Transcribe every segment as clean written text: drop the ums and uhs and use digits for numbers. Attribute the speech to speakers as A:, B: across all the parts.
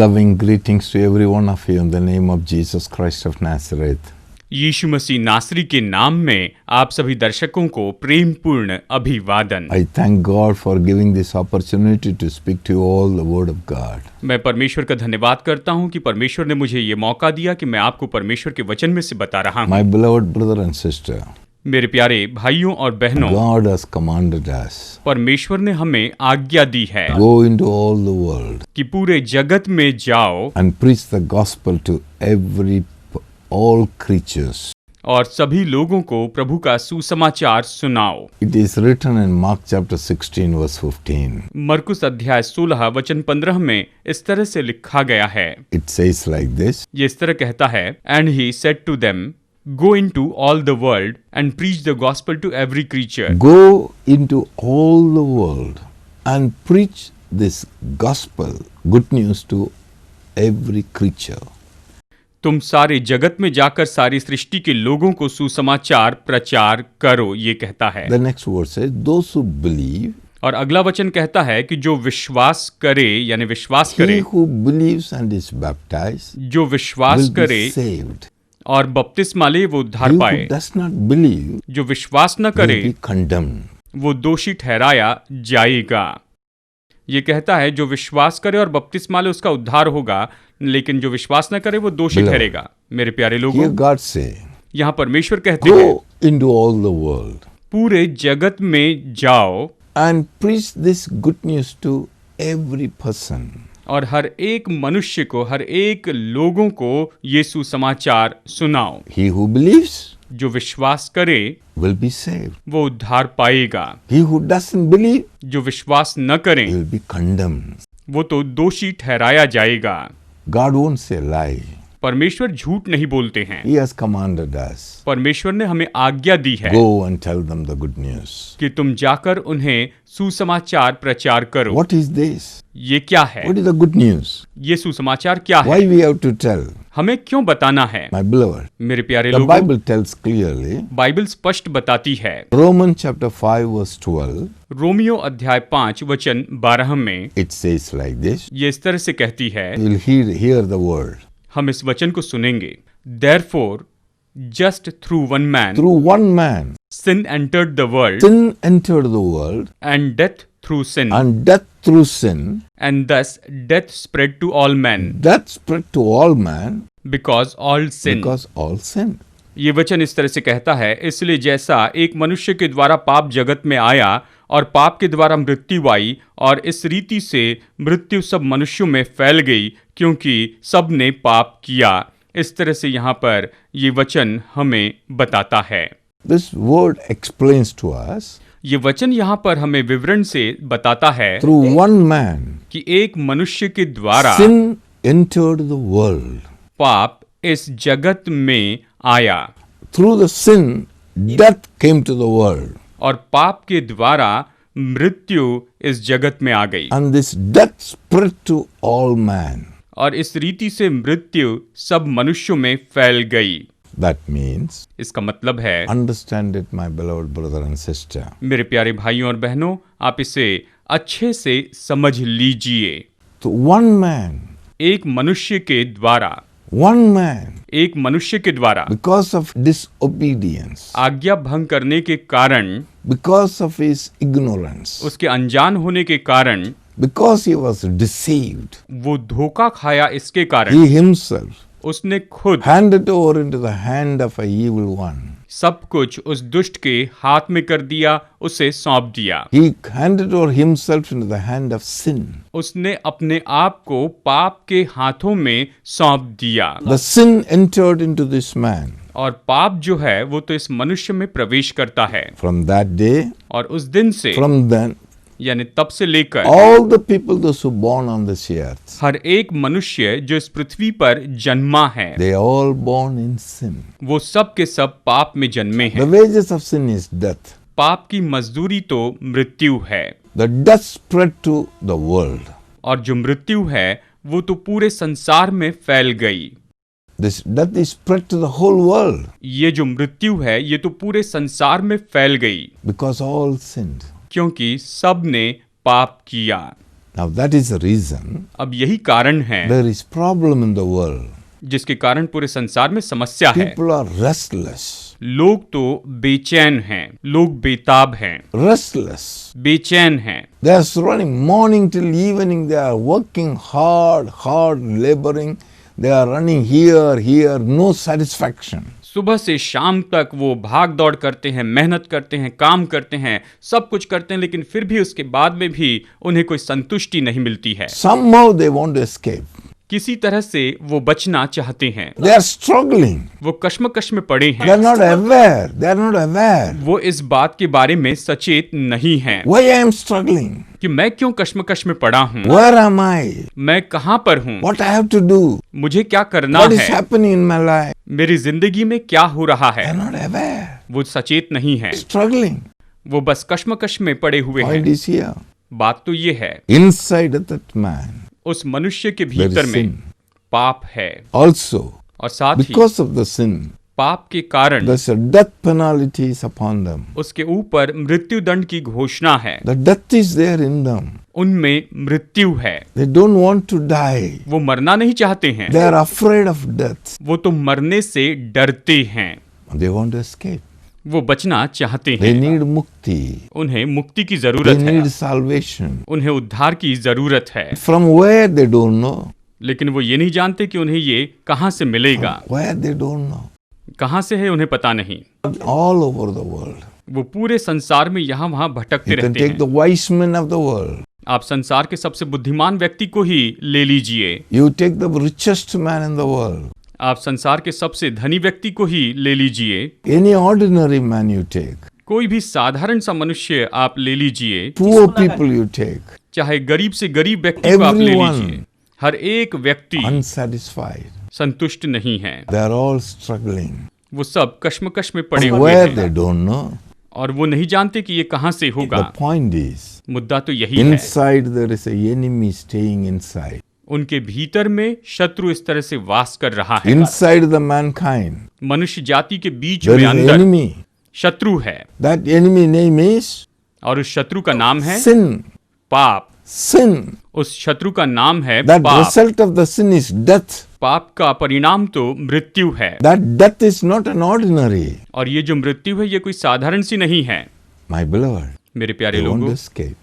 A: Loving greetings to every one of you in the name of Jesus Christ of Nazareth.
B: यीशु मसीह नासरी के नाम में आप सभी दर्शकों को प्रेमपूर्ण अभिवादन।
A: I thank God for giving this opportunity to speak to you all the word of God.
B: मैं परमेश्वर का धन्यवाद करता हूं कि परमेश्वर ने मुझे ये मौका दिया कि मैं आपको परमेश्वर के वचन में से बता रहा हूं।
A: My beloved brother and sister,
B: मेरे प्यारे भाइयों और बहनों,
A: God has commanded us,
B: परमेश्वर ने हमें आज्ञा दी है
A: go into all the world
B: कि पूरे जगत में जाओ
A: and preach the gospel to all creatures.
B: और सभी लोगों को प्रभु का सुसमाचार सुनाओ।
A: It is written in Mark chapter 16 verse 15.
B: मरकुस अध्याय 16 वचन 15 में इस तरह से लिखा गया है।
A: It says like this.
B: ये इस तरह कहता है, And he said to them, Go into all the world and preach the gospel to every creature.
A: Go into all the world and preach this gospel, good news to every creature.
B: तुम सारे जगत में जाकर सारी सृष्टि के लोगों को सुसमाचार प्रचार करो, ये कहता है।
A: The next verse says, those who believe,
B: और अगला वचन कहता है कि जो विश्वास करे, यानी विश्वास करे,
A: he who believes and is baptized,
B: जो विश्वास
A: will
B: करे
A: be saved.
B: और बपतिस्मा ले वो उद्धार
A: He
B: पाए।
A: who does not believe,
B: जो विश्वास न करे
A: will be condemned.
B: वो दोषी ठहराया जाएगा। ये कहता है जो विश्वास करे और बपतिस्मा ले उसका उद्धार होगा, लेकिन जो विश्वास न करे वो दोषी ठहरेगा। मेरे प्यारे लोगों,
A: Here God say,
B: यहाँ परमेश्वर कहते हैं,
A: go into all the world
B: पूरे जगत में जाओ
A: and preach this good news to every person.
B: और हर एक मनुष्य को, हर एक लोगों को ये सुसमाचार सुनाओ।
A: He who believes
B: जो विश्वास करे
A: will be saved.
B: वो उद्धार पाएगा।
A: He who doesn't believe
B: जो विश्वास न करे
A: will be condemned.
B: वो तो दोषी ठहराया जाएगा।
A: God won't say lie.
B: परमेश्वर झूठ नहीं बोलते हैं।
A: He has commanded us,
B: परमेश्वर ने हमें आज्ञा दी है
A: go and tell them the good news.
B: कि तुम जाकर उन्हें सुसमाचार प्रचार करो।
A: What is this?
B: ये क्या है?
A: What is the good news?
B: ये सुसमाचार क्या है?
A: Why we have to tell?
B: हमें क्यों बताना है?
A: My beloved,
B: मेरे प्यारे
A: the
B: लोगों,
A: Bible tells clearly,
B: बाइबल स्पष्ट बताती है।
A: Romans chapter 5 verse 12,
B: रोमियो अध्याय 5 वचन 12 में
A: it says like this.
B: ये इस तरह से कहती है,
A: You will hear the word.
B: हम इस वचन को सुनेंगे। Therefore, just through one man,
A: Through one man,
B: sin entered the world,
A: sin entered the world,
B: and death through sin,
A: and death through sin,
B: and thus death spread to all men,
A: death spread to all men,
B: because all sin.
A: because all sinned.
B: ये वचन इस तरह से कहता है, इसलिए जैसा एक मनुष्य के द्वारा पाप जगत में आया और पाप के द्वारा मृत्यु आई, और इस रीति से मृत्यु सब मनुष्यों में फैल गई क्योंकि सब ने पाप किया। इस तरह से यहाँ पर ये वचन हमें बताता है।
A: This word explains to us,
B: ये वचन यहाँ पर हमें विवरण से बताता है
A: through one man,
B: कि एक मनुष्य के द्वारा
A: sin entered the world.
B: पाप इस जगत में आया,
A: Through the sin, death came to the world.
B: और पाप के द्वारा मृत्यु इस जगत में आ गई,
A: And this death spread to all man.
B: और इस रीति से मृत्यु सब मनुष्यों में फैल गई।
A: That means,
B: इसका मतलब है,
A: understand it, my beloved brother and sister.
B: मेरे प्यारे भाइयों और बहनों, आप इसे अच्छे से समझ लीजिए।
A: To one man,
B: एक मनुष्य के द्वारा,
A: one man,
B: एक मनुष्य के द्वारा
A: because of disobedience,
B: आज्ञा भंग करने के कारण,
A: because of his ignorance,
B: उसके अनजान होने के कारण,
A: because he was deceived,
B: वो धोखा खाया, इसके कारण
A: he himself
B: उसने खुद
A: handed over into the hand of an evil one.
B: सब कुछ उस दुष्ट के हाथ में कर दिया, उसे सौंप दिया।
A: He handed over himself into the hand of sin.
B: उसने अपने आप को पाप के हाथों में सौंप दिया।
A: The sin entered into this man.
B: और पाप जो है वो तो इस मनुष्य में प्रवेश करता है।
A: From that day,
B: और उस दिन से,
A: from then,
B: यानी तब से लेकर,
A: all the people those who born on this earth,
B: हर एक मनुष्य जो इस पृथ्वी पर जन्मा है,
A: they are all born in sin.
B: वो सब के सब पाप में जन्मे
A: The
B: हैं।
A: wages of sin is death.
B: पाप की मजदूरी तो मृत्यु है,
A: The death spread to the world.
B: और जो मृत्यु है वो तो पूरे संसार में फैल गई।
A: This death is spread to the whole world
B: ये जो मृत्यु है ये तो पूरे संसार में फैल गई,
A: because all sinned.
B: क्योंकि सब ने पाप किया।
A: Now that is the reason
B: अब यही कारण है
A: there is problem in the world.
B: जिसके कारण पूरे संसार में समस्या है।
A: People are restless.
B: लोग तो बेचैन हैं, लोग बेताब हैं,
A: Restless.
B: बेचैन हैं।
A: They are running morning till evening. They are working hard laboring. They are running here, no satisfaction.
B: सुबह से शाम तक वो भाग दौड़ करते हैं, मेहनत करते हैं, काम करते हैं, सब कुछ करते हैं, लेकिन फिर भी उसके बाद में भी उन्हें कोई संतुष्टि नहीं मिलती है।
A: Somehow they want to escape.
B: किसी तरह से वो बचना चाहते हैं।
A: They are struggling.
B: वो कश्मकश में पड़े
A: They
B: हैं।
A: are not aware. They are not aware.
B: वो इस बात के बारे में सचेत नहीं हैं
A: Why I am struggling?
B: कि मैं क्यों कश्मकश में पड़ा हूँ,
A: Where am I?
B: मैं कहाँ पर हूँ,
A: What I have to do?
B: मुझे क्या करना
A: What is
B: है,
A: happening in my life?
B: मेरी जिंदगी में क्या हो रहा
A: They
B: है।
A: are not aware.
B: वो सचेत नहीं है,
A: Struggling.
B: वो बस कश्मकश में पड़े हुए
A: Point
B: हैं।
A: is here.
B: बात तो ये है,
A: Inside of that man,
B: उस मनुष्य के
A: there
B: भीतर
A: is
B: में
A: sin.
B: पाप है,
A: Also,
B: और साथ ही
A: because of the sin,
B: पाप के कारण
A: there's a death penalty is upon them.
B: उसके ऊपर मृत्यु दंड की घोषणा है।
A: The death is there in them.
B: उनमें मृत्यु है,
A: They don't want to die.
B: वो मरना नहीं चाहते हैं,
A: They are afraid of death.
B: वो तो मरने से डरते हैं,
A: They want to escape.
B: वो बचना चाहते
A: They
B: हैं।
A: need mukti.
B: उन्हें मुक्ति की
A: They
B: जरूरत है,
A: need salvation.
B: उन्हें उद्धार की जरूरत है,
A: From where they don't know.
B: लेकिन वो ये नहीं जानते कि उन्हें ये कहाँ से मिलेगा।
A: Where they don't know.
B: कहाँ से है उन्हें पता नहीं।
A: All over the world.
B: वो पूरे संसार में यहाँ वहाँ भटकते
A: You can
B: रहते
A: take
B: हैं।
A: the wise men of the world.
B: आप संसार के सबसे बुद्धिमान व्यक्ति को ही ले लीजिए,
A: You take the richest man in the world.
B: आप संसार के सबसे धनी व्यक्ति को ही ले लीजिए,
A: Any ordinary man you take.
B: कोई भी साधारण सा मनुष्य आप ले लीजिए,
A: Poor people you take.
B: चाहे गरीब से गरीब व्यक्ति को आप ले
A: Everyone.
B: लीजिए, हर एक व्यक्ति
A: Unsatisfied.
B: संतुष्ट नहीं है।
A: They are all struggling.
B: वो सब कश्मकश में पड़े
A: From
B: हुए
A: where
B: हैं
A: they don't know.
B: और वो नहीं जानते कि ये कहाँ से होगा।
A: The point is,
B: मुद्दा तो यही है,
A: inside there is a enemy staying inside.
B: उनके भीतर में शत्रु इस तरह से वास कर रहा है।
A: Inside the mankind,
B: मनुष्य जाति के बीच
A: there
B: में
A: is an
B: अंदर
A: enemy.
B: शत्रु है,
A: That enemy name is
B: और उस शत्रु का नाम है
A: sin.
B: पाप।
A: Sin.
B: उस शत्रु का नाम है
A: That
B: पाप।
A: result of the sin is death.
B: पाप का परिणाम तो मृत्यु है,
A: That death is not an ordinary.
B: और ये जो मृत्यु है ये कोई साधारण सी नहीं है।
A: My beloved,
B: मेरे प्यारे
A: they want
B: लोगों,
A: to escape.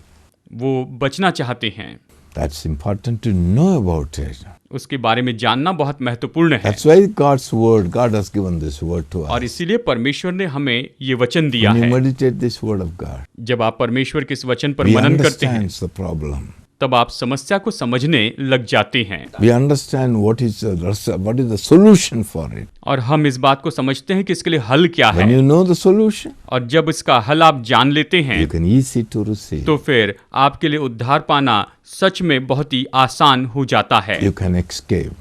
B: वो बचना चाहते हैं,
A: That's important to know about it.
B: उसके बारे में जानना बहुत महत्वपूर्ण है।
A: That's why God's word, God has given this word to
B: और
A: us.
B: इसीलिए परमेश्वर ने हमें ये वचन दिया
A: When you
B: है।
A: meditate this word of God,
B: जब आप परमेश्वर के इस वचन पर
A: we
B: मनन करते हैं,
A: understand the problem.
B: तब आप समस्या को समझने लग जाते हैं,
A: We understand what is the solution for it.
B: और हम इस बात को समझते हैं कि इसके लिए हल क्या
A: When
B: है।
A: you know the solution,
B: और जब इसका हल आप जान लेते हैं,
A: you can easy to receive.
B: तो फिर आपके लिए उद्धार पाना सच में बहुत ही आसान हो जाता है।
A: You can escape.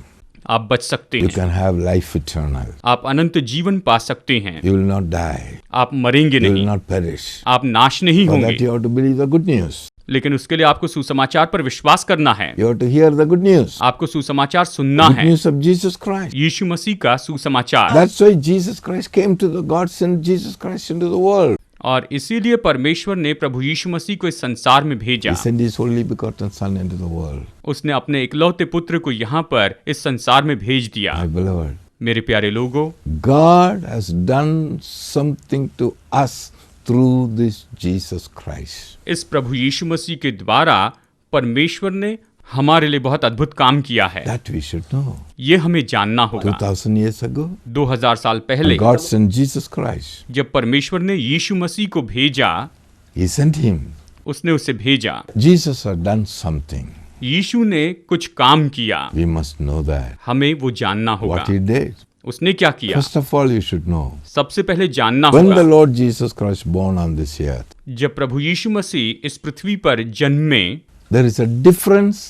B: आप बच सकते
A: You
B: हैं,
A: can have life eternal.
B: आप अनंत जीवन पा सकते हैं,
A: You will not die.
B: आप मरेंगे
A: You will
B: नहीं,
A: not perish.
B: आप नाश नहीं
A: For that
B: होंगे।
A: you have to believe the good news.
B: लेकिन उसके लिए आपको सुसमाचार पर विश्वास करना है,
A: You have to hear the good news.
B: आपको सुसमाचार सुनना
A: Good
B: है,
A: news of Jesus Christ.
B: यीशु मसीह का सुसमाचार।
A: That's why Jesus Christ came to the God sent Jesus Christ into the world.
B: और इसीलिए परमेश्वर ने प्रभु यीशु मसीह को इस संसार में भेजा।
A: He sent his only begotten Son into the world.
B: उसने अपने इकलौते पुत्र को यहाँ पर इस संसार में भेज दिया।
A: My beloved,
B: मेरे प्यारे लोगों,
A: God has done something to us through this Jesus Christ.
B: इस प्रभु यीशु मसीह के द्वारा परमेश्वर ने हमारे लिए बहुत अद्भुत काम किया है।
A: That we should know.
B: ये हमें जानना होगा।
A: 2000 years ago,
B: 2000 साल पहले
A: God sent Jesus Christ.
B: जब परमेश्वर ने यीशु मसीह को भेजा,
A: He sent him.
B: उसने उसे भेजा।
A: Jesus had done something.
B: यीशु ने कुछ काम किया,
A: We must know that.
B: हमें वो जानना होगा।
A: What he did.
B: उसने क्या किया?
A: First of all, you should know.
B: सबसे पहले जानना
A: When the
B: होगा,
A: Lord Jesus Christ born on this earth,
B: जब प्रभु यीशु मसीह इस पृथ्वी पर जन्मे,
A: there is a difference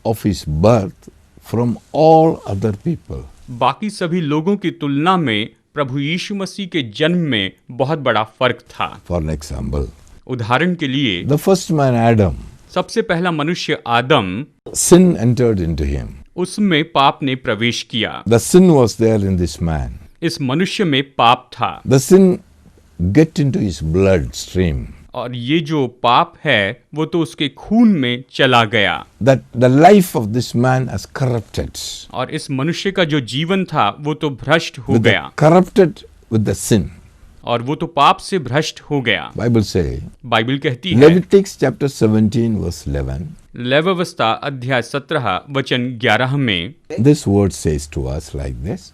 A: of his birth from all other people.
B: बाकी सभी लोगों की तुलना में प्रभु यीशु मसीह के जन्म में बहुत बड़ा फर्क था।
A: For an example,
B: उदाहरण के लिए,
A: the first man Adam,
B: सबसे पहला मनुष्य आदम,
A: sin entered into him.
B: उसमें पाप ने प्रवेश किया।
A: The sin was there in this man.
B: इस मनुष्य में पाप था।
A: The sin get into his blood stream.
B: और ये जो पाप है वो तो उसके खून में चला गया,
A: that the life of this man has corrupted.
B: और इस मनुष्य का जो जीवन था वो तो भ्रष्ट हो गया,
A: Corrupted with the sin.
B: और वो तो पाप से भ्रष्ट हो गया।
A: Bible say,
B: बाइबल कहती है,
A: Leviticus chapter 17 verse 11,
B: लेव्यवस्था अध्याय 17 वचन 11 में
A: this word says to us like this.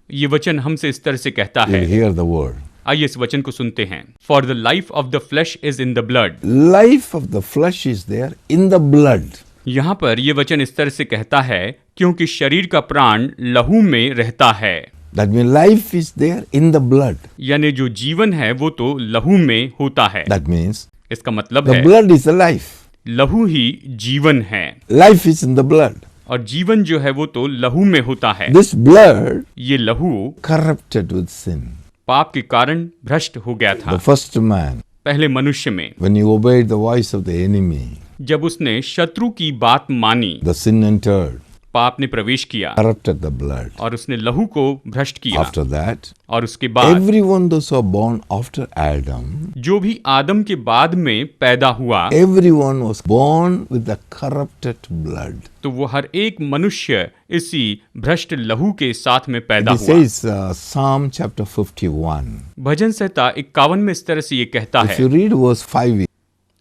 B: ये वचन हमसे इस तरह से कहता
A: You
B: है,
A: hear the word.
B: आइए इस वचन को सुनते हैं। For the life of the flash is in the blood.
A: Life of the flesh is there in the blood.
B: यहाँ पर ये वचन इस तरह से कहता है, क्योंकि शरीर का प्राण लहू में रहता है।
A: That means life is there in the blood.
B: यानी जो जीवन है वो तो लहू में होता है।
A: That means
B: इसका मतलब
A: the
B: है
A: blood is the life.
B: लहू ही जीवन है,
A: Life is in the blood.
B: और जीवन जो है वो तो लहू में होता है।
A: This blood
B: ये लहू
A: corrupted with sin.
B: पाप के कारण भ्रष्ट हो गया था।
A: The first man,
B: पहले मनुष्य में
A: when he obeyed the voice of the enemy,
B: जब उसने शत्रु की बात मानी,
A: the sin entered,
B: पाप ने प्रवेश किया
A: corrupted the blood.
B: और उसने लहू को भ्रष्ट किया।
A: After that,
B: और उसके बाद
A: everyone those who are born after Adam,
B: जो भी आदम के बाद में पैदा हुआ,
A: everyone was born with the corrupted blood.
B: तो वो हर एक मनुष्य इसी भ्रष्ट लहू के साथ में पैदा
A: It
B: हुआ।
A: says Psalm chapter 51.
B: भजन संहिता 51 में इस तरह से ये कहता
A: If
B: है,
A: you read verse 5,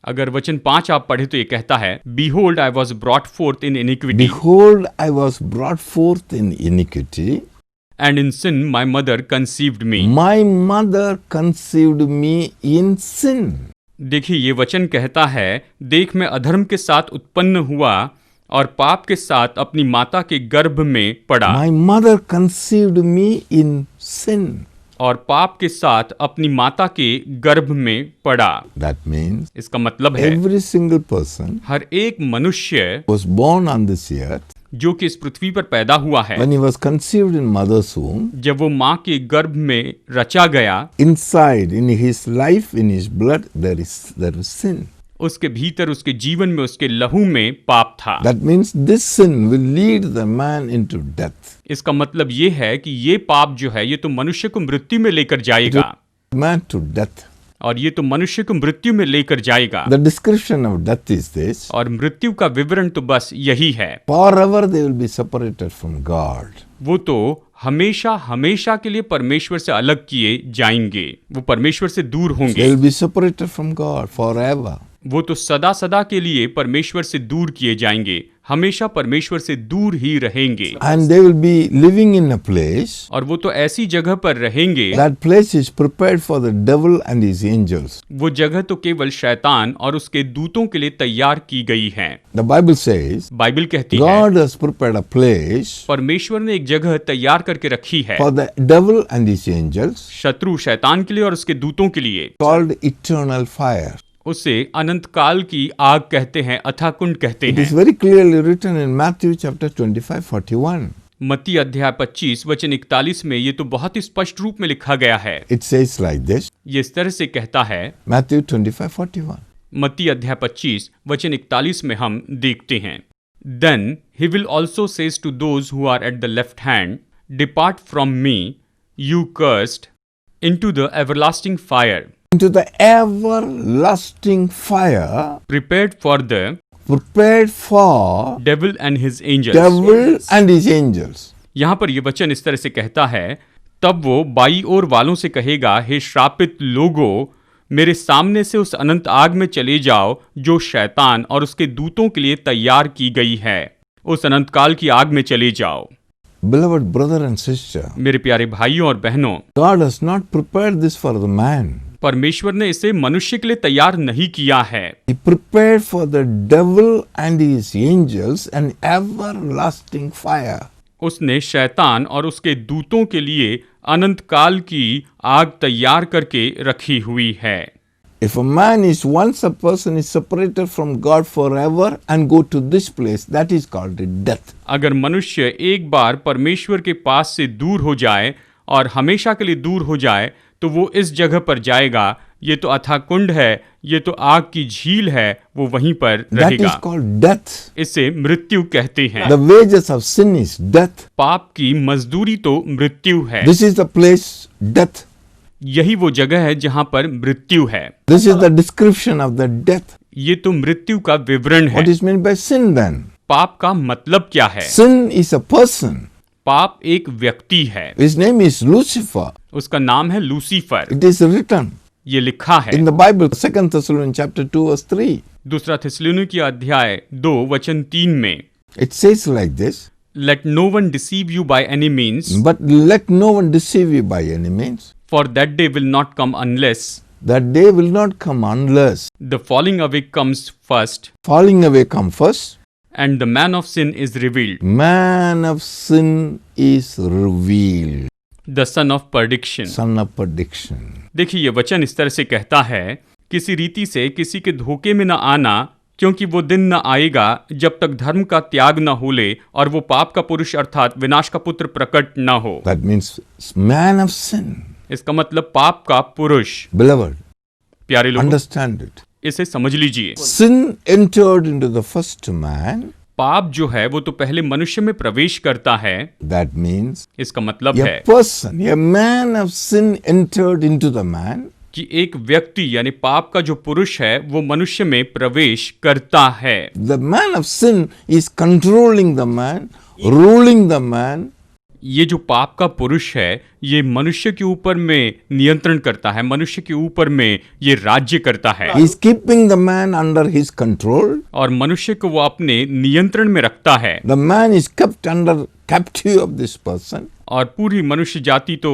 B: अगर वचन 5 आप पढ़े तो ये कहता है, Behold, I was brought forth in iniquity,
A: behold, I was brought forth in iniquity.
B: and in sin my mother conceived me.
A: My mother conceived me in sin.
B: देखिए ये वचन कहता है, देख मैं अधर्म के साथ उत्पन्न हुआ और पाप के साथ अपनी माता के गर्भ में पड़ा,
A: My mother conceived me in sin.
B: और पाप के साथ अपनी माता के गर्भ में पड़ा।
A: That means
B: इसका मतलब है
A: every single person
B: हर एक मनुष्य
A: was born on this earth.
B: जो कि इस पृथ्वी पर पैदा हुआ है,
A: When he was conceived in mother's womb,
B: जब वो माँ के गर्भ में रचा गया,
A: inside, in his life, in his blood, there is sin.
B: उसके भीतर, उसके जीवन में, उसके लहू में पाप था।
A: That means this sin will lead the man into death.
B: इसका मतलब ये है कि ये पाप जो है ये तो मनुष्य को मृत्यु में लेकर जाएगा,
A: Man to death.
B: और ये तो मनुष्य को मृत्यु में लेकर जाएगा।
A: The description of death is this.
B: और मृत्यु का विवरण तो बस यही है,
A: Forever they will be separated from God.
B: वो तो हमेशा हमेशा के लिए परमेश्वर से अलग किए जाएंगे, वो परमेश्वर से दूर
A: They
B: होंगे,
A: will be separated from God forever.
B: वो तो सदा सदा के लिए परमेश्वर से दूर किए जाएंगे, हमेशा परमेश्वर से दूर ही रहेंगे।
A: And they will be living in a place.
B: और वो तो ऐसी जगह पर रहेंगे,
A: That place is prepared for the devil and his angels.
B: वो जगह तो केवल शैतान और उसके दूतों के लिए तैयार की गई है।
A: The Bible says
B: बाइबल कहती है,
A: God has prepared a place
B: परमेश्वर ने एक जगह तैयार करके रखी है
A: for the devil and his angels
B: शत्रु शैतान के लिए और उसके दूतों के लिए,
A: called eternal fire.
B: उसे अनंत काल की आग कहते हैं, अथाह कुंड कहते
A: It
B: हैं।
A: is very clearly written in Matthew chapter 25:41.
B: मत्ती अध्याय 25 वचन 41 में ये तो बहुत ही स्पष्ट रूप में लिखा गया है।
A: It says like this.
B: ये इस तरह से कहता है,
A: Matthew 25:41.
B: मत्ती अध्याय 25 वचन 41 में हम देखते हैं, Then he will also says to those who are at the left hand, Depart from me, you cursed, into the everlasting fire,
A: Into the everlasting fire
B: prepared for the
A: prepared for
B: devil and his angels.
A: devil and his angels.
B: यहाँ पर ये वचन इस तरह से कहता है, तब वो बाई ओर वालों से कहेगा, हे श्रापित लोगो, मेरे सामने से उस अनंत आग में चले जाओ जो शैतान और उसके दूतों के लिए तैयार की गई है, उस अनंत काल की आग में चले जाओ।
A: Beloved brother and sister,
B: मेरे प्यारे भाइयों और बहनों,
A: God has not prepared this for the man.
B: परमेश्वर ने इसे मनुष्य के लिए तैयार नहीं किया है,
A: He prepared for the devil and his angels an everlasting fire.
B: उसने शैतान और उसके दूतों के लिए अनंत काल की आग तैयार करके रखी हुई है।
A: If a man is once a person is separated from God forever and go to this place, that is called death.
B: अगर मनुष्य एक बार परमेश्वर के पास से दूर हो जाए और हमेशा के लिए दूर हो जाए तो वो इस जगह पर जाएगा, ये तो अथाह कुंड है, ये तो आग की झील है, वो वहीं पर
A: That
B: रहेगा।
A: is called death.
B: इसे मृत्यु कहते हैं।
A: The wages of sin is death.
B: पाप की मजदूरी तो मृत्यु है।
A: This is the place, death.
B: यही वो जगह है जहां पर मृत्यु है।
A: This is the description of the death.
B: ये तो मृत्यु का विवरण है।
A: What is meant by sin then?
B: पाप का मतलब क्या है?
A: Sin is a person.
B: पाप एक व्यक्ति है।
A: His name is Lucifer.
B: उसका नाम है लूसीफर।
A: It is written
B: ये लिखा है
A: in the Bible, 2 Thessalonians chapter 2 verse 3.
B: दूसरा थिस्सलुनीकी अध्याय 2 वचन 3 में,
A: It says like this,
B: Let no one deceive you by any means,
A: but let no one deceive you by any means.
B: for that day will not come unless
A: That day will not come unless
B: the falling away comes first,
A: falling away come first.
B: and the man of sin is revealed,
A: Man of sin is revealed,
B: the son of perdition.
A: son of perdition.
B: देखिए ये वचन इस तरह से कहता है, किसी रीति से किसी के धोखे में न आना, क्योंकि वो दिन न आएगा जब तक धर्म का त्याग न हो ले और वो पाप का पुरुष अर्थात विनाश का पुत्र प्रकट न हो।
A: That means man of sin.
B: इसका मतलब पाप का पुरुष।
A: Beloved,
B: प्यारे लोगों,
A: understand it.
B: इसे समझ लीजिए।
A: Sin entered into the first man.
B: पाप जो है वो तो पहले मनुष्य में प्रवेश करता है।
A: That means
B: इसका मतलब
A: a
B: है
A: person, a man of sin entered into the man.
B: कि एक व्यक्ति यानी पाप का जो पुरुष है वो मनुष्य में प्रवेश करता है।
A: The man of sin is controlling the man, ruling the man.
B: ये जो पाप का पुरुष है ये मनुष्य के ऊपर में नियंत्रण करता है, मनुष्य के ऊपर में ये राज्य करता है
A: He is keeping the man under his control.
B: और मनुष्य को वो अपने नियंत्रण में रखता है।
A: The man is kept under captive of this person.
B: और पूरी मनुष्य जाति तो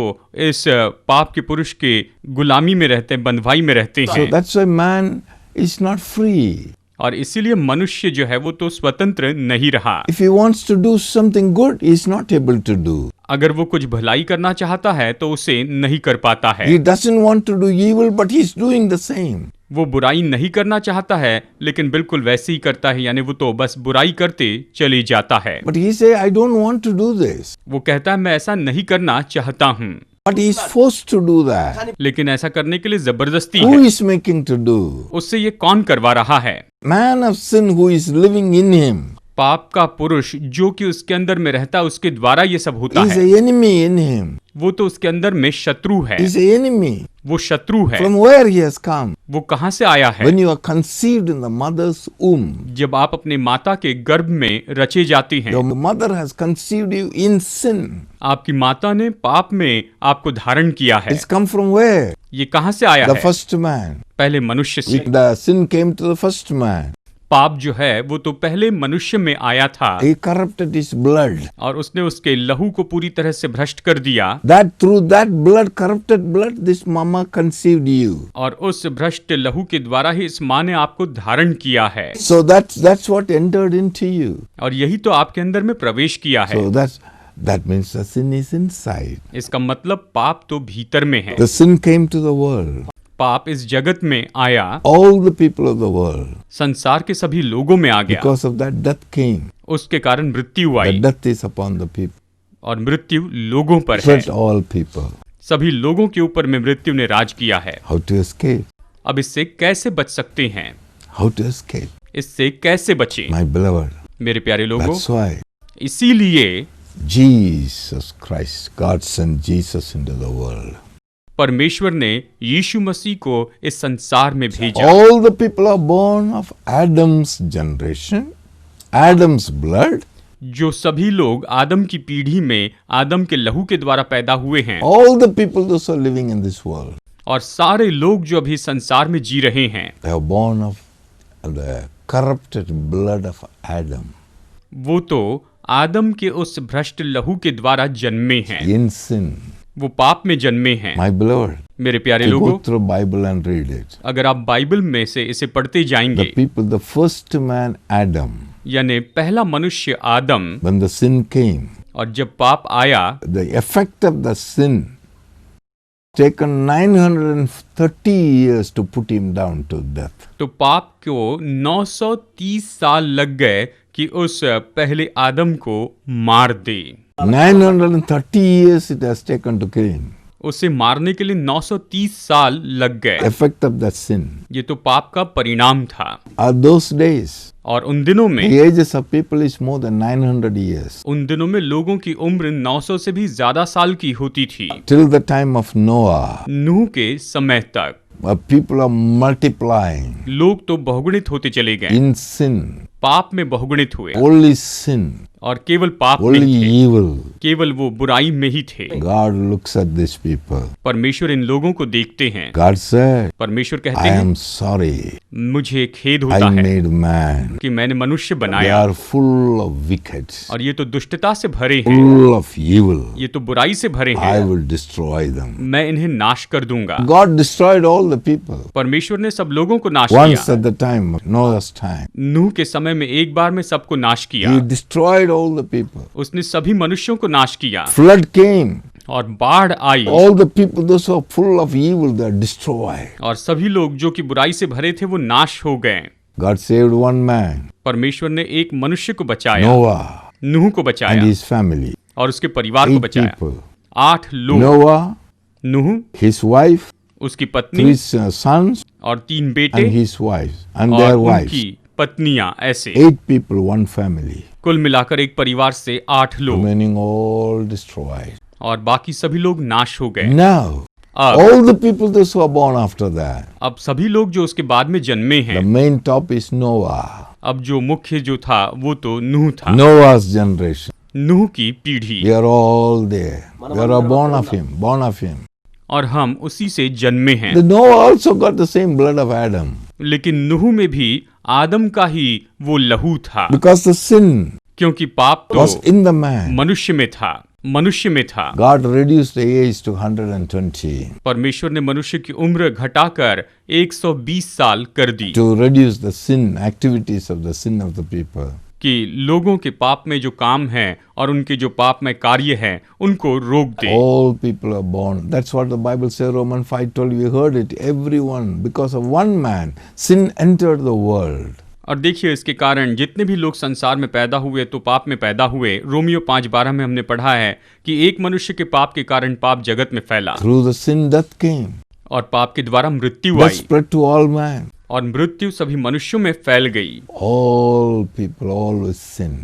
B: इस पाप के पुरुष के गुलामी में रहते हैं, बंधवाई में रहते
A: So
B: हैं।
A: that's why man is not free.
B: और इसीलिए मनुष्य जो है वो तो स्वतंत्र नहीं रहा।
A: If he wants to do something good, he is not able to do.
B: अगर वो कुछ भलाई करना चाहता है तो उसे नहीं कर पाता है।
A: He doesn't want to do evil, but he is doing the same.
B: वो बुराई नहीं करना चाहता है लेकिन बिल्कुल वैसे ही करता है, यानी वो तो बस बुराई करते चले जाता है।
A: But he say, I don't want to do this.
B: वो कहता है मैं ऐसा नहीं करना चाहता हूँ,
A: But he is forced to do that.
B: लेकिन ऐसा करने के लिए जबरदस्ती
A: Who
B: है।
A: is making to do?
B: उससे ये कौन करवा रहा है?
A: Man of sin who is living in him.
B: पाप का पुरुष जो कि उसके अंदर में रहता है, उसके द्वारा ये सब होता
A: He is
B: है।
A: an enemy in him.
B: वो तो उसके अंदर में शत्रु है।
A: He is an enemy.
B: वो शत्रु है।
A: From where he has come?
B: वो कहाँ से आया है?
A: When you are conceived in the mother's womb.
B: जब आप अपने माता के गर्भ में रचे जाते हैं।
A: Your mother has conceived you in sin.
B: आपकी माता ने पाप में आपको धारण किया है।
A: It's come from where?
B: ये कहाँ से आया
A: The
B: है?
A: first man.
B: पहले मनुष्य से।
A: The sin came to the first man.
B: पाप जो है वो तो पहले मनुष्य में आया था
A: He corrupted his blood.
B: और उसने उसके लहू को पूरी तरह से भ्रष्ट कर दिया।
A: That through that blood, corrupted blood, this mama conceived you.
B: और उस भ्रष्ट लहू के द्वारा ही इस माँ ने आपको धारण किया है।
A: So that's what entered into you.
B: और यही तो आपके अंदर में प्रवेश किया है।
A: So that means the sin is inside.
B: इसका मतलब पाप तो भीतर में है।
A: The sin came to the world.
B: पाप इस जगत में आया,
A: All the people of the world.
B: संसार के सभी लोगों में आ गया।
A: Because of that, death came.
B: उसके कारण मृत्यु
A: The
B: I
A: death is upon the people.
B: और मृत्यु लोगों पर है।
A: Spread all people.
B: सभी लोगों के ऊपर में मृत्यु ने राज किया है।
A: How to escape?
B: अब इससे कैसे बच सकते हैं?
A: How to escape?
B: इससे कैसे बचें?
A: My beloved.
B: मेरे प्यारे लोगों,
A: That's why
B: इसीलिए
A: Jesus Christ, God sent Jesus into the world.
B: परमेश्वर ने यीशु मसीह को इस संसार में भेजा।
A: All the people are born of Adam's generation, Adam's blood.
B: जो सभी लोग आदम की पीढ़ी में आदम के लहू के द्वारा पैदा हुए हैं।
A: All the people those who are living in this world,
B: और सारे लोग जो अभी संसार में जी रहे हैं
A: they are born of the corrupted blood of Adam.
B: वो तो आदम के उस भ्रष्ट लहू के द्वारा जन्मे हैं।
A: In sin.
B: वो पाप में जन्मे हैं।
A: My beloved,
B: मेरे प्यारे
A: to
B: लोगों,
A: go through Bible and read it.
B: अगर आप बाइबल में से इसे पढ़ते जाएंगे,
A: The people, the first man Adam,
B: यानी पहला मनुष्य आदम,
A: when the sin came,
B: और जब पाप आया,
A: the effect of the sin taken 930 years to put him down to death.
B: तो पाप को 930 साल लग गए कि उस पहले आदम को मार दे।
A: 930 years it has taken to kill him.
B: उसे मारने के लिए 930 साल लग गए।
A: Effect of that sin.
B: ये तो पाप का परिणाम था।
A: Those days,
B: और उन दिनों में
A: the ages of people is more than 900 years.
B: उन दिनों में लोगों की उम्र 900 से भी ज्यादा साल की होती थी।
A: Till the time of Noah,
B: नूह के समय तक
A: people are multiplying
B: लोग तो बहुगुणित होते चले गए,
A: in sin,
B: पाप में बहुगुणित हुए
A: only sin,
B: और केवल पाप में
A: only
B: ही थे,
A: evil.
B: केवल वो बुराई में ही थे।
A: God looks at these people.
B: परमेश्वर इन लोगों को देखते हैं।
A: God said,
B: परमेश्वर कहते
A: I
B: हैं,
A: am sorry.
B: मुझे खेद
A: I
B: होता है
A: made man.
B: कि मैंने मनुष्य
A: They
B: बनाया
A: are full of wicked,
B: और ये तो दुष्टता से भरे हैं,
A: full of evil.
B: ये तो बुराई से भरे
A: I
B: हैं,
A: will destroy them.
B: मैं इन्हें नाश कर दूंगा।
A: God destroyed all the people.
B: परमेश्वर ने सब लोगों को नाश
A: Once
B: किया।
A: at the time of Noah's time,
B: नूह के समय में एक बार में सबको नाश किया।
A: he destroyed all the people.
B: उसने सभी मनुष्यों को नाश किया
A: Flood came.
B: और बाढ़ आई
A: All the people, those who are full of evil, they are destroyed.
B: और सभी लोग जो कि बुराई से भरे थे वो नाश हो गए।
A: God saved one man,
B: परमेश्वर ने एक मनुष्य को बचाया,
A: Noah,
B: नूह को
A: and
B: बचाया
A: his family.
B: और उसके परिवार को
A: 8
B: बचाया।
A: people.
B: 8 लोग,
A: Noah,
B: नूह,
A: his wife,
B: उसकी पत्नी
A: 3 sons,
B: और 3 बेटे
A: and his wives, and
B: और
A: their wives.
B: उनकी पत्नियां, ऐसे
A: 8 people, one family.
B: कुल मिलाकर एक परिवार से 8 लोग
A: Remaining all destroyed.
B: और बाकी सभी लोग नाश हो गए।
A: Now,
B: अब
A: all the people those who are born after that,
B: अब सभी लोग जो उसके बाद में जन्मे
A: the
B: हैं,
A: main top is Noah.
B: अब जो मुख्य जो था वो तो नूह था,
A: Noah's generation.
B: नूह की पीढ़ी,
A: We are all there. We are all born of him, born of him.
B: और हम उसी से जन्मे हैं।
A: The Noah also got the same blood of Adam.
B: लेकिन नूह में भी आदम का ही वो लहू था,
A: Because the sin
B: क्योंकि पाप
A: was
B: तो
A: in the man.
B: मनुष्य में था, मनुष्य में था।
A: God reduced the age to 120
B: परमेश्वर ने मनुष्य की उम्र घटाकर 120 साल कर दी
A: to reduce the sin, activities of the sin of the people.
B: कि लोगों के पाप में जो काम है और उनके जो पाप में कार्य है उनको रोक दे।
A: All people are born. That's what the Bible says, Romans 5:12. We heard it. Everyone, because of one man, sin entered the world.
B: और देखिए इसके कारण जितने भी लोग संसार में पैदा हुए तो पाप में पैदा हुए। रोमियो 5:12 में हमने पढ़ा है कि एक मनुष्य के पाप के कारण पाप जगत में फैला
A: Through the sin, death came.
B: और पाप के द्वारा मृत्यु
A: Death
B: I
A: spread to all man.
B: और मृत्यु सभी मनुष्यों में फैल गई,
A: All people always sin.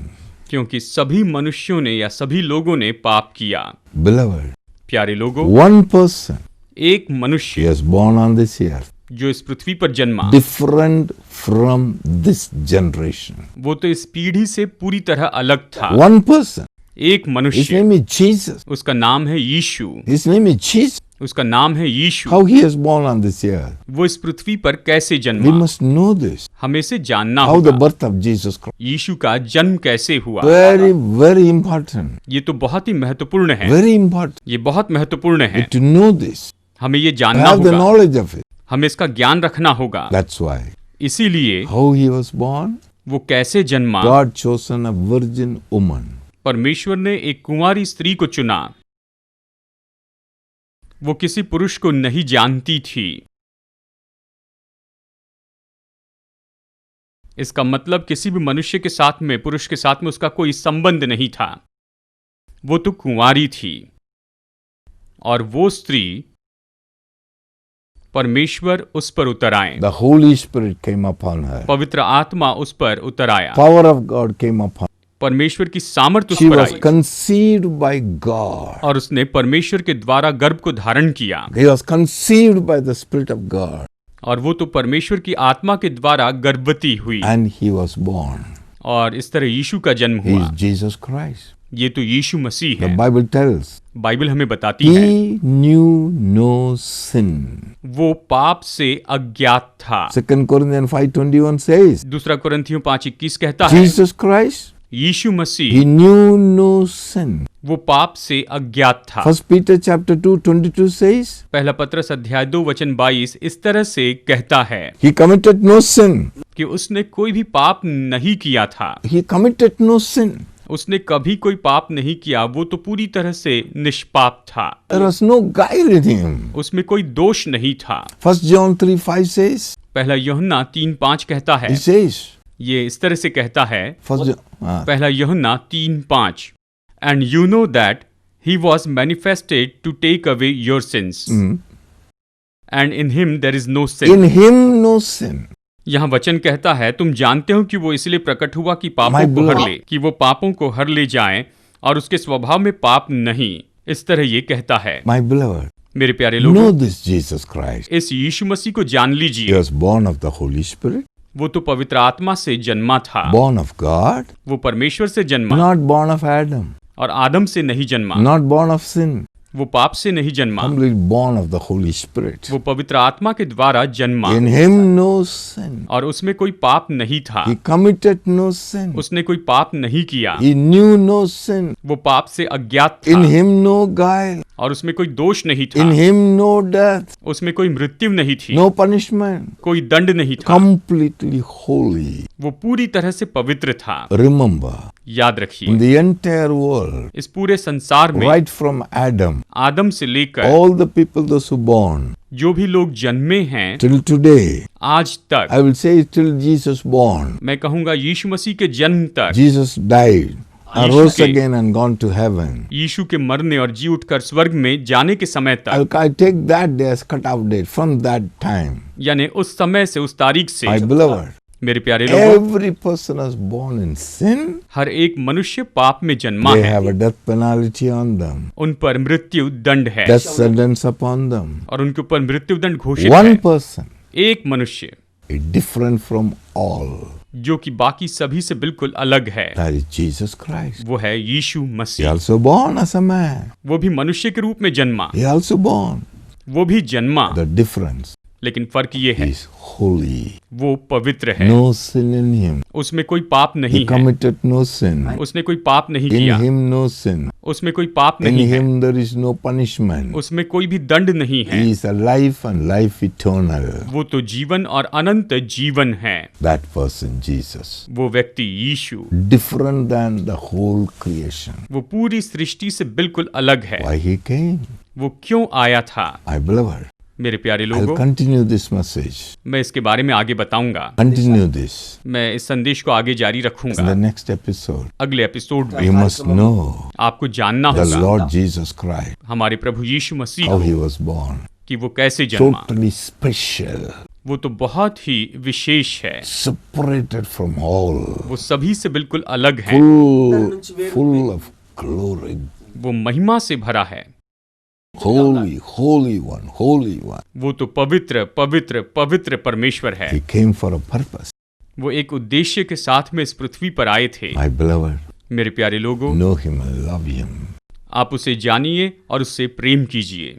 B: क्योंकि सभी मनुष्यों ने या सभी लोगों ने पाप किया।
A: Beloved,
B: प्यारे लोगों,
A: one person
B: एक
A: he
B: मनुष्य
A: was born on this earth,
B: जो इस पृथ्वी पर जन्मा
A: different from this generation.
B: वो तो इस पीढ़ी से पूरी तरह अलग था।
A: One person.
B: एक
A: His
B: मनुष्य,
A: name is Jesus.
B: उसका नाम है यीशु,
A: His name is Jesus.
B: उसका नाम है यीशु।
A: How he was born on this earth.
B: वो इस पृथ्वी पर कैसे
A: We
B: जन्मा,
A: must know this.
B: हमें इसे जानना
A: How the
B: होगा।
A: birth of Jesus Christ.
B: यीशु का जन्म कैसे हुआ,
A: Very, very important.
B: ये तो बहुत ही महत्वपूर्ण है।
A: Very important.
B: ये बहुत महत्वपूर्ण है,
A: To know this.
B: हमें ये जानना
A: Have the
B: होगा,
A: knowledge of it.
B: हमें इसका ज्ञान रखना होगा।
A: That's why.
B: इसीलिए
A: How he was born?
B: वो कैसे जन्मा।
A: God chosen a virgin woman.
B: परमेश्वर ने एक कुंवारी स्त्री को चुना, वो किसी पुरुष को नहीं जानती थी। इसका मतलब किसी भी मनुष्य के साथ में, पुरुष के साथ में उसका कोई संबंध नहीं था, वो तो कुंवारी थी। और वो स्त्री, परमेश्वर उस पर उतर आए,
A: The Holy Spirit came upon her.
B: पवित्र आत्मा उस पर उतर आया,
A: Power of God came upon her.
B: परमेश्वर की सामर्थ उस
A: She
B: पर
A: was
B: I
A: conceived by God.
B: और उसने परमेश्वर के द्वारा गर्भ को धारण किया।
A: He was conceived by the Spirit of God.
B: और वो तो परमेश्वर की आत्मा के द्वारा गर्भवती हुई
A: And he was born.
B: और इस तरह यीशु का जन्म
A: He
B: हुआ।
A: is Jesus Christ.
B: ये तो यीशु मसीह
A: The
B: है।
A: Bible tells.
B: बाइबल हमें बताती है
A: He knew no sin.
B: वो पाप से अज्ञात था।
A: 2 Corinthians 5:21 says,
B: दूसरा कुरिन्थियों 5:21 कहता है
A: Jesus Christ,
B: Yeshu Masih
A: he knew no sin.
B: वो पाप से अज्ञात था।
A: 1 Peter chapter 2:22 says,
B: पहला पत्रस अध्याय 2 वचन 22 इस तरह से कहता है
A: he committed no sin.
B: कि उसने कोई भी पाप नहीं किया था।
A: He committed no sin.
B: उसने कभी कोई पाप नहीं किया, वो तो पूरी तरह से निष्पाप था।
A: There was no guile in him.
B: उसमें कोई दोष नहीं था।
A: 1 John 3:5 says,
B: पहला यूहन्ना 3:5 कहता है,
A: he says,
B: ये इस तरह से कहता है,
A: 1 John,
B: पहला यूहन्ना 3:5, and you know that He was manifested to take away your sins. And in him there is no sin.
A: In him no sin.
B: यहाँ वचन कहता है, तुम जानते हो कि वो इसलिए प्रकट हुआ कि पापों को हर ले, कि वो पापों को हर ले जाए, और उसके स्वभाव में पाप नहीं। इस तरह ये कहता है।
A: My beloved,
B: मेरे प्यारे लोगों,
A: know this Jesus Christ.
B: इस यीशु मसीह को जान
A: He
B: लीजिए।
A: was born of the Holy Spirit,
B: वो तो पवित्र आत्मा से जन्मा था,
A: born of God,
B: वो परमेश्वर से जन्मा,
A: not born of Adam,
B: और आदम से नहीं जन्मा,
A: not born of sin,
B: वो पाप से नहीं जन्मा,
A: completely born of the Holy Spirit.
B: वो पवित्र आत्मा के द्वारा जन्मा,
A: In him no sin.
B: और उसमें कोई पाप नहीं था,
A: He committed no sin.
B: उसने कोई पाप नहीं किया,
A: He knew no sin.
B: वो पाप से अज्ञात
A: In
B: था,
A: him no guile.
B: और उसमें कोई दोष नहीं था,
A: In him no death,
B: उसमें कोई मृत्यु नहीं थी,
A: no punishment.
B: कोई दंड नहीं था,
A: Completely holy.
B: वो पूरी तरह से पवित्र था।
A: Remember,
B: याद
A: in
B: रखिए,
A: the entire world,
B: इस पूरे संसार में
A: right from Adam,
B: आदम से लेकर
A: all the people those who born
B: जो भी लोग जन्मे हैं
A: till today,
B: आज तक,
A: I will say till Jesus born,
B: मैं कहूंगा यीशु मसीह के जन्म तक,
A: Jesus died and
B: Yeshu
A: rose
B: के-
A: again and gone to heaven.
B: यीशु के मरने और जी उठकर स्वर्ग में जाने के समय तक,
A: I take that day as cut-off date from that time.
B: यानी उस समय से, उस तारीख से,
A: My beloved,
B: मेरे प्यारे लोगों,
A: every person is born in sin.
B: हर एक मनुष्य पाप में जन्मा
A: They
B: है,
A: have a death penalty on them,
B: उन पर मृत्यु दंड है,
A: death sentence upon them.
B: और उनके ऊपर मृत्यु दंड घोषित
A: One
B: है।
A: person
B: एक मनुष्य
A: is different from all.
B: जो कि बाकी सभी से बिल्कुल अलग है,
A: That is Jesus Christ.
B: वो है यीशु
A: He
B: Masih.
A: also born as a man.
B: वो भी मनुष्य के रूप में जन्मा,
A: He also born.
B: वो भी जन्मा,
A: The difference
B: लेकिन फर्क ये है,
A: is holy.
B: वो पवित्र है,
A: No sin in him.
B: उसमें कोई पाप
A: He
B: नहीं है,
A: committed no sin.
B: उसने कोई पाप नहीं
A: In
B: किया,
A: him no sin.
B: उसमें कोई पाप
A: In
B: नहीं है,
A: him there is no punishment.
B: उसमें कोई भी दंड नहीं है,
A: He is a life and life eternal.
B: वो तो जीवन और अनंत जीवन है।
A: That person, Jesus.
B: वो व्यक्ति यीशु,
A: Different than the whole creation.
B: वो पूरी सृष्टि से बिल्कुल अलग है।
A: Why he came?
B: वो क्यों आया था?
A: My beloved,
B: मेरे प्यारे
A: I'll
B: लोगों,
A: continue this message.
B: मैं इसके बारे में आगे बताऊंगा,
A: Continue this
B: मैं इस संदेश को आगे जारी
A: in the
B: रखूंगा
A: next episode.
B: अगले एपिसोड में।
A: You must know
B: आपको जानना
A: the
B: होगा
A: Lord Jesus Christ,
B: हमारे प्रभु यीशु मसीह
A: how
B: को,
A: he was born.
B: कि वो कैसे जन्मा।
A: Totally special,
B: वो तो बहुत ही विशेष है,
A: separated from all,
B: वो सभी से बिल्कुल अलग है,
A: full of glory.
B: वो महिमा से भरा है,
A: Holy, holy one, holy one.
B: वो तो पवित्र पवित्र पवित्र परमेश्वर है।
A: He came for a purpose.
B: वो एक उद्देश्य के साथ में इस पृथ्वी पर आए थे।
A: My beloved,
B: मेरे प्यारे लोगों,
A: know him and love him.
B: आप उसे जानिए और उससे प्रेम कीजिए।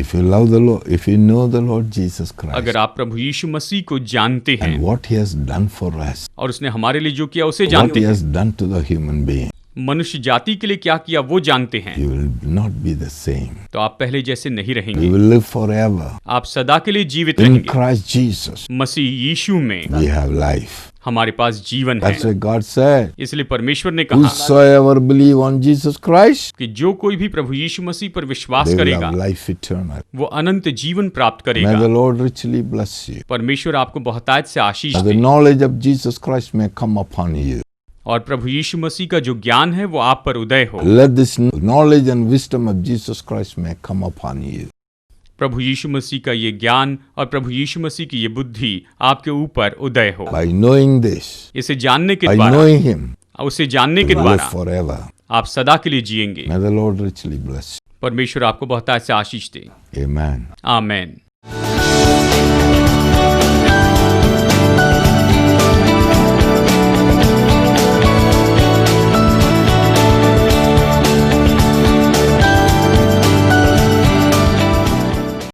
A: If you love the Lord, if you know the Lord Jesus Christ
B: अगर आप प्रभु यीशु मसीह को जानते हैं
A: and what he has done for us,
B: और उसने हमारे लिए जो किया उसे
A: what
B: जानते
A: he
B: हैं,
A: has done to the human being,
B: मनुष्य जाति के लिए क्या किया वो जानते हैं,
A: you will not be the same.
B: तो आप पहले जैसे नहीं
A: You
B: रहेंगे,
A: will live forever.
B: आप सदा के लिए जीवित
A: In
B: रहेंगे।
A: Christ Jesus,
B: मसीह यीशु में
A: we have life.
B: हमारे पास जीवन है।
A: That's what God said.
B: इसलिए परमेश्वर ने कहा
A: Whosoever believe on Jesus Christ,
B: कि जो कोई भी प्रभु यीशु मसीह पर विश्वास
A: they will
B: करेगा
A: have life eternal.
B: वो अनंत जीवन प्राप्त
A: May
B: करेगा।
A: the Lord richly bless you.
B: परमेश्वर आपको बहुतायत से आशीष
A: That the
B: they
A: knowledge of Jesus Christ may come upon you.
B: और प्रभु यीशु मसीह का जो ज्ञान है वो आप पर उदय हो।
A: Let this knowledge and wisdom of Jesus Christ may come upon you.
B: प्रभु यीशु मसीह का ये ज्ञान और प्रभु यीशु मसीह की ये बुद्धि आपके ऊपर उदय हो।
A: By knowing this,
B: इसे जानने के
A: by
B: द्वारा,
A: knowing him,
B: उसे जानने के
A: you will live
B: द्वारा
A: forever.
B: आप सदा के लिए जिएंगे।
A: May the Lord richly bless
B: परमेश्वर आपको बहुतायत से आशीष दे।
A: you. Amen.
B: आमेन।